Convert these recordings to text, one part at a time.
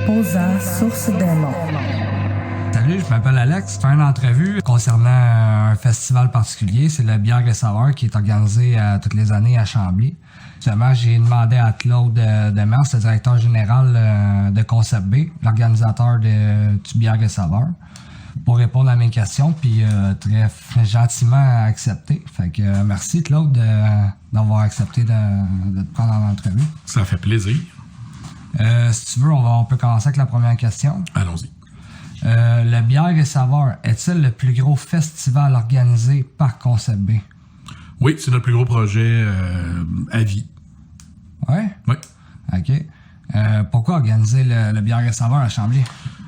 Posa, source des mots. Salut, je m'appelle Alex. Je fais une entrevue concernant un festival particulier. C'est le Bière et Saveurs qui est organisé toutes les années à Chambly. Justement, j'ai demandé à Claude Demers, le directeur général de Concept B, l'organisateur du Bière et Saveurs, pour répondre à mes questions, puis très gentiment accepté. Fait que merci Claude d'avoir accepté de te prendre en entrevue. Ça fait plaisir. Si tu veux, on peut commencer avec la première question. Allons-y. Le Bière et Saveurs est-il le plus gros festival organisé par Concept B? Oui, c'est notre plus gros projet à vie. Ouais? Oui. OK. Pourquoi organiser le Bière et Saveurs à Chambly?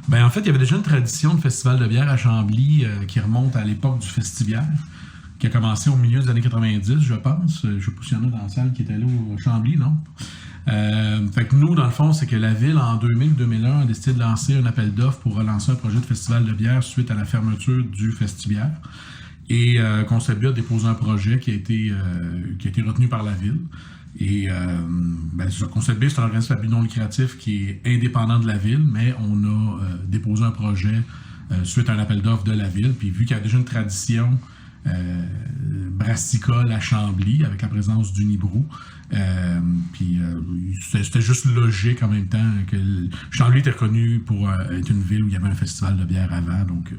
Ben, en fait, il y avait déjà une tradition de festival de bière à Chambly qui remonte à l'époque du Festibiaire, qui a commencé au milieu des années 90, je pense. Je ne sais pas s'il y en a dans la salle qui était là au Chambly, non? Fait que nous, dans le fond, c'est que la ville, en 2000-2001, a décidé de lancer un appel d'offres pour relancer un projet de festival de bière suite à la fermeture du Festibiaire. Et Concept B a déposé un projet qui a été retenu par la ville. Et Concept B, c'est un organisme à but non lucratif qui est indépendant de la ville, mais on a déposé un projet suite à un appel d'offres de la ville. Puis vu qu'il y a déjà une tradition brassicole à Chambly avec la présence d'Unibrou, c'était juste logique en même temps que Chambly était reconnu pour être une ville où il y avait un festival de bière avant, donc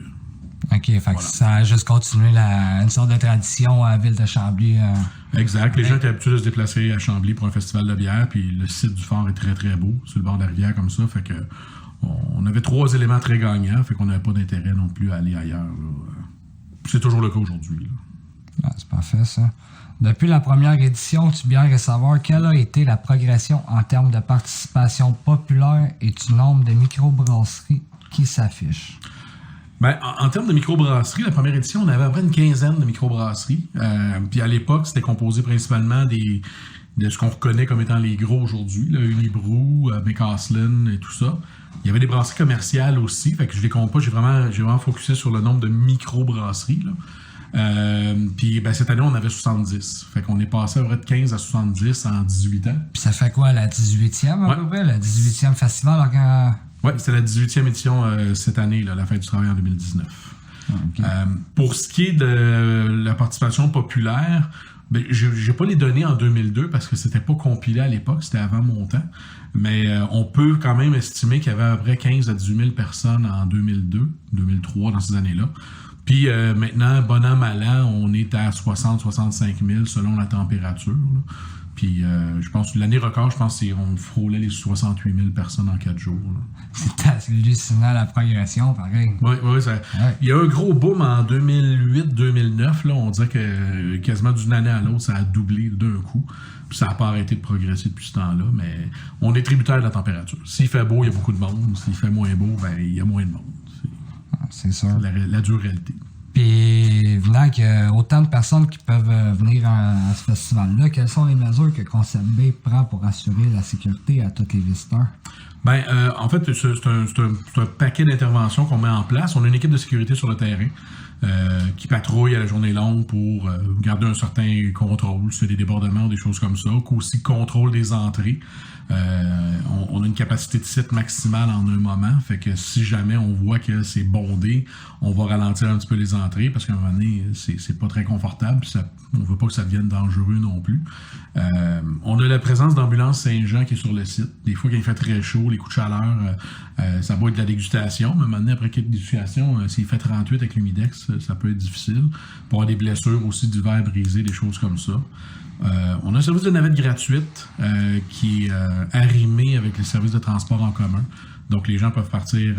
OK, fait voilà. que ça a juste continué une sorte de tradition à la ville de Chambly. Exact. Les gens étaient habitués de se déplacer à Chambly pour un festival de bière, puis le site du fort est très très beau, sur le bord de la rivière comme ça, fait que on avait 3 éléments très gagnants, fait qu'on n'avait pas d'intérêt non plus à aller ailleurs, là. C'est toujours le cas aujourd'hui, là. C'est parfait, ça. Depuis la première édition du Bière et Saveurs, quelle a été la progression en termes de participation populaire et du nombre de microbrasseries qui s'affichent? Ben, en termes de microbrasserie, la première édition, on avait à peu près une quinzaine de microbrasseries. Puis à l'époque, c'était composé principalement de ce qu'on reconnaît comme étant les gros aujourd'hui, là, Unibrou, McCaslin et tout ça. Il y avait des brasseries commerciales aussi, fait que je les compte pas, j'ai vraiment focusé sur le nombre de microbrasseries, là. Puis cette année, on en avait 70. Fait qu'on est passé à peu près de 15 à 70 en 18 ans. Puis ça fait quoi, la 18e à peu près? Le 18e festival? Oui, c'était la 18e édition cette année, là, la fête du travail en 2019. Okay. Pour ce qui est de la participation populaire, ben, j'ai pas les données en 2002 parce que c'était pas compilé à l'époque, c'était avant mon temps. Mais on peut quand même estimer qu'il y avait à peu près 15 à 18 000 personnes en 2002, 2003, dans ces années-là. Puis maintenant, bon an, mal an, on est à 60-65 000 selon la température, là. Puis je pense que l'année record, on frôlait les 68 000 personnes en 4 jours, là. C'est hallucinant la progression, pareil. Oui. Il y a un gros boom en 2008-2009. Là, on dirait que quasiment d'une année à l'autre, ça a doublé d'un coup. Puis ça n'a pas arrêté de progresser depuis ce temps-là. Mais on est tributaire de la température. S'il fait beau, il y a beaucoup de monde. S'il fait moins beau, ben il y a moins de monde. C'est sûr. La dure réalité. Puis, venant qu'il y a autant de personnes qui peuvent venir à ce festival-là, quelles sont les mesures que Concept B prend pour assurer la sécurité à tous les visiteurs? Ben, en fait, c'est un paquet d'interventions qu'on met en place. On a une équipe de sécurité sur le terrain qui patrouille à la journée longue pour garder un certain contrôle sur des débordements ou des choses comme ça, qu'aussi contrôle des entrées. On a une capacité de site maximale en un moment, fait que si jamais on voit que c'est bondé, on va ralentir un petit peu les entrées parce qu'à un moment donné, c'est pas très confortable, puis on veut pas que ça devienne dangereux non plus. On a la présence d'Ambulance Saint-Jean qui est sur le site. Des fois, quand il fait très chaud, les coups de chaleur, ça va être de la dégustation, mais maintenant, après quelques dégustations, s'il fait 38 avec l'humidex, ça peut être difficile. Pour avoir des blessures aussi du verre brisé, des choses comme ça. On a un service de navette gratuite qui est arrimé avec les services de transport en commun. Donc, les gens peuvent partir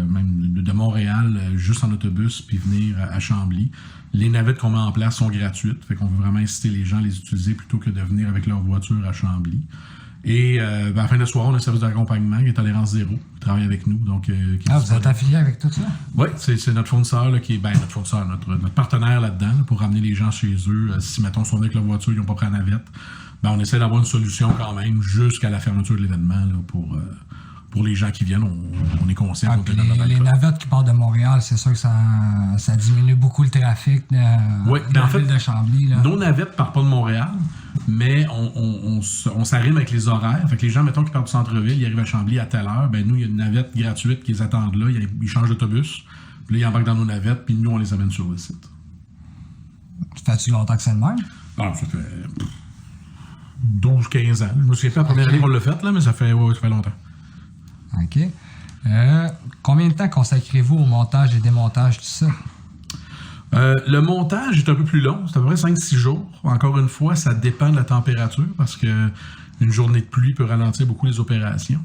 même de Montréal juste en autobus puis venir à Chambly. Les navettes qu'on met en place sont gratuites. Fait qu'on veut vraiment inciter les gens à les utiliser plutôt que de venir avec leur voiture à Chambly. Et à la fin de la soirée, on a un service d'accompagnement qui est Tolérance Zéro, qui travaille avec nous. Donc, vous êtes affilié avec tout ça? Oui, c'est notre fournisseur, là, notre fournisseur, notre partenaire là-dedans, là, pour ramener les gens chez eux. Si, mettons, ils sont avec leur voiture, ils n'ont pas pris la navette, on essaie d'avoir une solution quand même jusqu'à la fermeture de l'événement là, pour les gens qui viennent. On est conscient qu'on est dans les navettes qui partent de Montréal, c'est sûr que ça diminue beaucoup le trafic dans la ville de Chambly. Là. Nos navettes partent pas de Montréal, mais on s'arrime avec les horaires. Fait que les gens, mettons, qui partent du centre-ville, ils arrivent à Chambly à telle heure, ben nous, il y a une navette gratuite qui les attend là, ils changent d'autobus, puis là, ils embarquent dans nos navettes, puis nous, on les amène sur le site. Ça fait-tu longtemps que c'est le même? Alors, ça fait 12-15 ans. Je me souviens pas la première année qu'on l'a fait, là, mais ça fait longtemps. OK. Combien de temps consacrez-vous au montage et démontage de ça? Le montage est un peu plus long, c'est à peu près 5-6 jours. Encore une fois, ça dépend de la température parce que une journée de pluie peut ralentir beaucoup les opérations.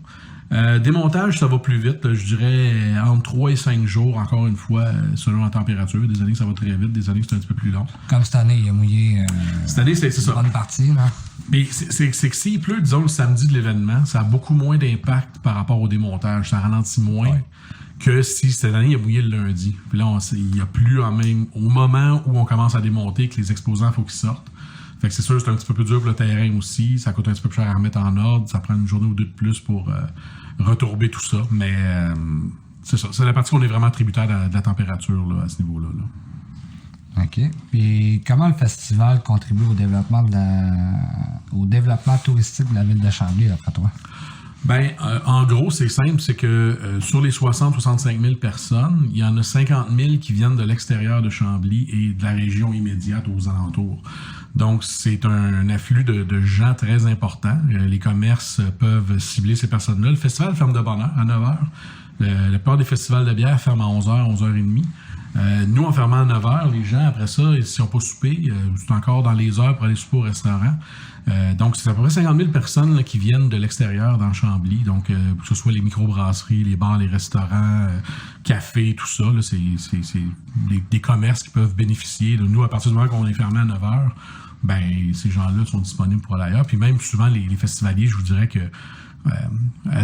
Démontage, ça va plus vite. Là, je dirais entre 3 et 5 jours, encore une fois, selon la température. Des années, ça va très vite. Des années, c'est un petit peu plus long. Comme cette année, il a mouillé cette année, c'est ça. Une bonne partie. Là. Mais c'est que s'il pleut, disons, le samedi de l'événement, ça a beaucoup moins d'impact par rapport au démontage. Ça ralentit moins que si cette année, il a mouillé le lundi. Puis là, il n'y a plus au moment où on commence à démonter que les exposants, il faut qu'ils sortent. Fait que c'est sûr, c'est un petit peu plus dur pour le terrain aussi. Ça coûte un petit peu plus cher à remettre en ordre. Ça prend une journée ou deux de plus pour retourber tout ça. Mais c'est ça. C'est la partie où on est vraiment tributaire de la température là, à ce niveau-là. Là. OK. Puis comment le festival contribue au développement touristique de la ville de Chambly, d'après toi? Ben, en gros, c'est simple, c'est que sur les 60-65 000 personnes, il y en a 50 000 qui viennent de l'extérieur de Chambly et de la région immédiate aux alentours. Donc, c'est un afflux de gens très important. Les commerces peuvent cibler ces personnes-là. Le festival ferme de bonne heure, à 9 h. La plupart des festivals de bière ferment à 11 h, 11 h 30. Nous, en fermant à 9 h, les gens, après ça, s'ils n'ont pas soupé, c'est encore dans les heures pour aller souper au restaurant. Donc, c'est à peu près 50 000 personnes là, qui viennent de l'extérieur dans Chambly. Donc, que ce soit les microbrasseries, les bars, les restaurants, cafés, tout ça, là, c'est des commerces qui peuvent bénéficier. Là. Nous, à partir du moment qu'on est fermé à 9 h, ben ces gens-là sont disponibles pour aller ailleurs. Puis même souvent, les festivaliers, je vous dirais que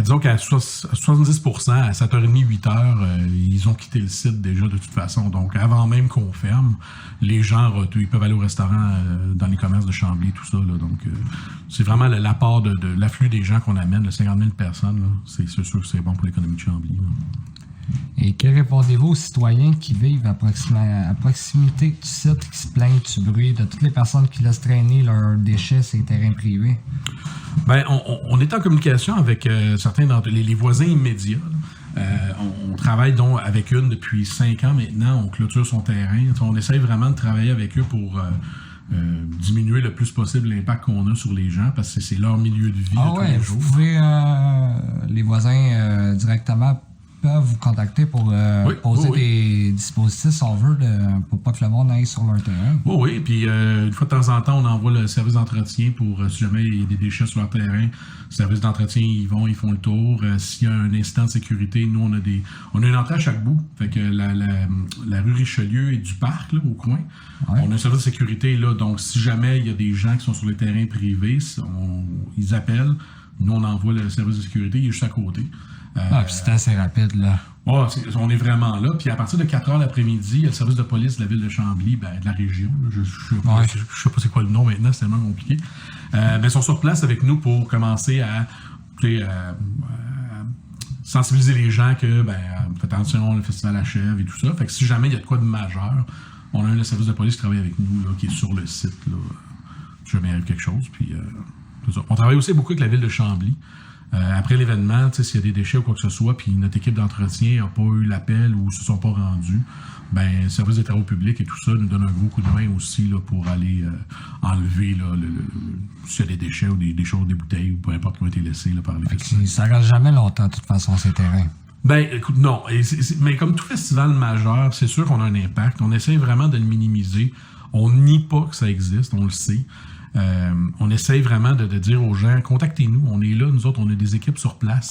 disons qu'à 70%, à 7h30, 8h, ils ont quitté le site déjà de toute façon. Donc, avant même qu'on ferme, les gens, ils peuvent aller au restaurant dans les commerces de Chambly, tout ça. Là. Donc, c'est vraiment l'apport de l'afflux des gens qu'on amène, de 50 000 personnes. Là. C'est sûr que c'est bon pour l'économie de Chambly. Là. Et que répondez-vous aux citoyens qui vivent à proximité du site, qui se plaignent du bruit, de toutes les personnes qui laissent traîner leurs déchets sur les terrains privés? Ben, on est en communication avec certains d'entre les voisins immédiats. On travaille donc avec une depuis 5 ans maintenant. On clôture son terrain. On essaye vraiment de travailler avec eux pour diminuer le plus possible l'impact qu'on a sur les gens parce que c'est leur milieu de vie de tous les jours. Vous pouvez, les voisins directement peuvent vous contacter pour poser des dispositifs, si on veut, pour pas que le monde aille sur leur terrain. Oui, puis une fois de temps en temps, on envoie le service d'entretien pour, si jamais il y a des déchets sur leur terrain, le service d'entretien, ils font le tour. S'il y a un incident de sécurité, nous, on a une entrée à chaque bout. Fait que la rue Richelieu et du parc, là, au coin, on a un service de sécurité là. Donc, si jamais il y a des gens qui sont sur les terrains privés, ils appellent. Nous, on envoie le service de sécurité, il est juste à côté. Puis c'est assez rapide, là. Ouais, on est vraiment là. Puis à partir de 4 h l'après-midi, il y a le service de police de la ville de Chambly, de la région. Je ne sais pas c'est quoi le nom maintenant, c'est tellement compliqué. Ils sont sur place avec nous pour commencer à sensibiliser les gens que, faites attention, le festival achève et tout ça. Fait que si jamais il y a de quoi de majeur, on a un service de police qui travaille avec nous, là, qui est sur le site, là, si jamais il arrive quelque chose. Puis, c'est ça. On travaille aussi beaucoup avec la ville de Chambly. Après l'événement, s'il y a des déchets ou quoi que ce soit, puis notre équipe d'entretien n'a pas eu l'appel ou ne se sont pas rendus, le service des travaux publics et tout ça nous donne un gros coup de main aussi là, pour aller enlever là, s'il y a des déchets ou des choses, des bouteilles ou peu importe qui ont été laissées là, par les festivals. Ça reste jamais longtemps, de toute façon, ces terrains. Écoute, non. Mais comme tout festival majeur, c'est sûr qu'on a un impact. On essaie vraiment de le minimiser. On nie pas que ça existe, on le sait. On essaye vraiment de dire aux gens, contactez-nous, on est là, nous autres, on a des équipes sur place.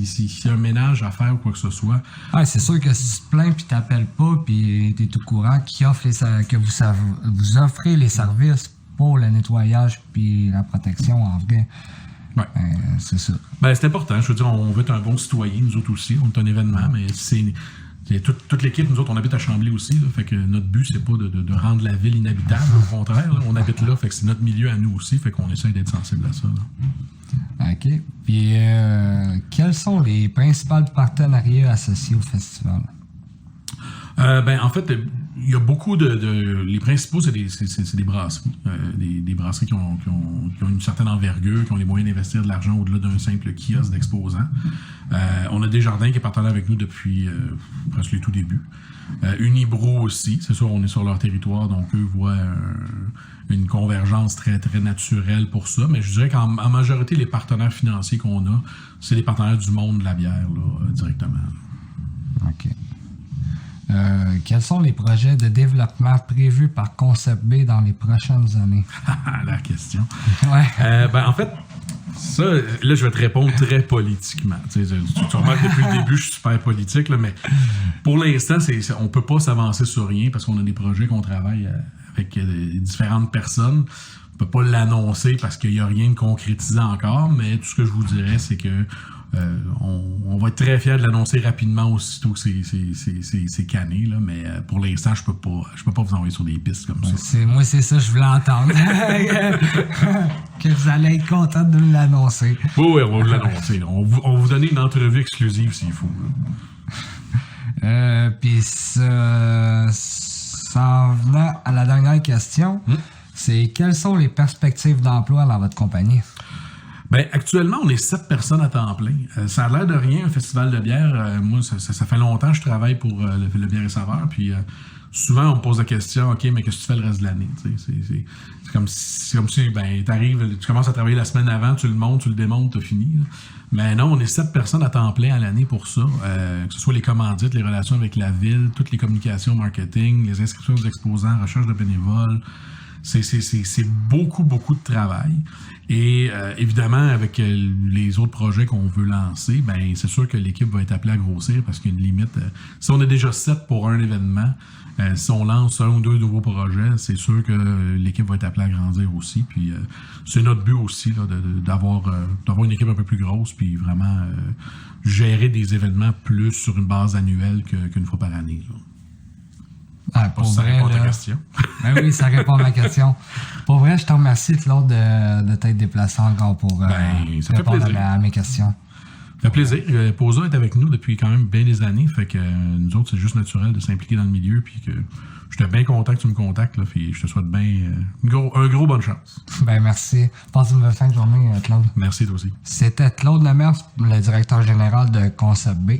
S'il y a un ménage à faire ou quoi que ce soit. C'est sûr que si tu te plains puis t'appelles pas puis t'es tout courant que vous offrez les services pour le nettoyage puis la protection en vrai. Ouais. C'est ça. C'est important. Je veux dire, on veut être un bon citoyen, nous autres aussi. On est un événement, mais c'est toute l'équipe, nous autres, on habite à Chambly aussi. Là, fait que notre but, c'est pas de rendre la ville inhabitable. Au contraire, là, on habite là. Fait que c'est notre milieu à nous aussi. Fait qu'on essaye d'être sensible à ça. Là. OK. Puis, quels sont les principaux partenariats associés au festival? En fait, il y a beaucoup les principaux, c'est des brasseries. Des brasseries qui ont une certaine envergure, qui ont les moyens d'investir de l'argent au-delà d'un simple kiosque d'exposants. On a Desjardins qui est partenaire avec nous depuis presque le tout début. Unibrou aussi, c'est sûr, on est sur leur territoire, donc eux voient une convergence très, très naturelle pour ça. Mais je dirais qu'en majorité, les partenaires financiers qu'on a, c'est les partenaires du monde de la bière, là, directement. OK. Quels sont les projets de développement prévus par Concept B dans les prochaines années? La question. Ouais. En fait, ça, là, je vais te répondre très politiquement. Tu remarques depuis le début, je suis super politique, là, mais pour l'instant, on peut pas s'avancer sur rien parce qu'on a des projets qu'on travaille avec différentes personnes. On peut pas l'annoncer parce qu'il y a rien de concrétisé encore, mais tout ce que je vous dirais, c'est que on va être très fiers de l'annoncer rapidement aussitôt que c'est canné, là, mais pour l'instant, je peux pas vous envoyer sur des pistes comme ça. Moi, c'est ça que je voulais entendre. Que vous allez être content de l'annoncer. Oui, on va vous l'annoncer. On va vous donner une entrevue exclusive s'il faut. Puis ça en venant à la dernière question, c'est quelles sont les perspectives d'emploi dans votre compagnie? Actuellement, on est 7 personnes à temps plein. Ça a l'air de rien, un festival de bière. Moi, ça fait longtemps que je travaille pour le Bière et Saveur. Puis souvent, on me pose la question, OK, mais qu'est-ce que tu fais le reste de l'année? C'est comme si t'arrives, tu commences à travailler la semaine avant, tu le montes, tu le démontes, t'as fini. Là. Mais non, on est 7 personnes à temps plein à l'année pour ça. Que ce soit les commandites, les relations avec la ville, toutes les communications marketing, les inscriptions aux exposants, recherche de bénévoles. C'est beaucoup, beaucoup de travail. Et évidemment, avec les autres projets qu'on veut lancer, c'est sûr que l'équipe va être appelée à grossir parce qu'il y a une limite. Si on est déjà 7 pour un événement, si on lance 1 ou 2 nouveaux projets, c'est sûr que l'équipe va être appelée à grandir aussi. Puis c'est notre but aussi là, d'avoir une équipe un peu plus grosse puis vraiment gérer des événements plus sur une base annuelle qu'une fois par année. Là. Pour ça vrai, répond à ta question. Oui, ça répond à ma question. Pour vrai, je te remercie, Claude, de t'être déplacé encore pour répondre à mes questions. Ça fait plaisir. Posa est avec nous depuis quand même bien des années. Fait que nous autres, c'est juste naturel de s'impliquer dans le milieu. Puis que j'étais bien content que tu me contactes. Là, puis je te souhaite bien un gros bonne chance. Merci. Passe une bonne fin de journée, Claude. Merci, toi aussi. C'était Claude Lemers, le directeur général de Concept B.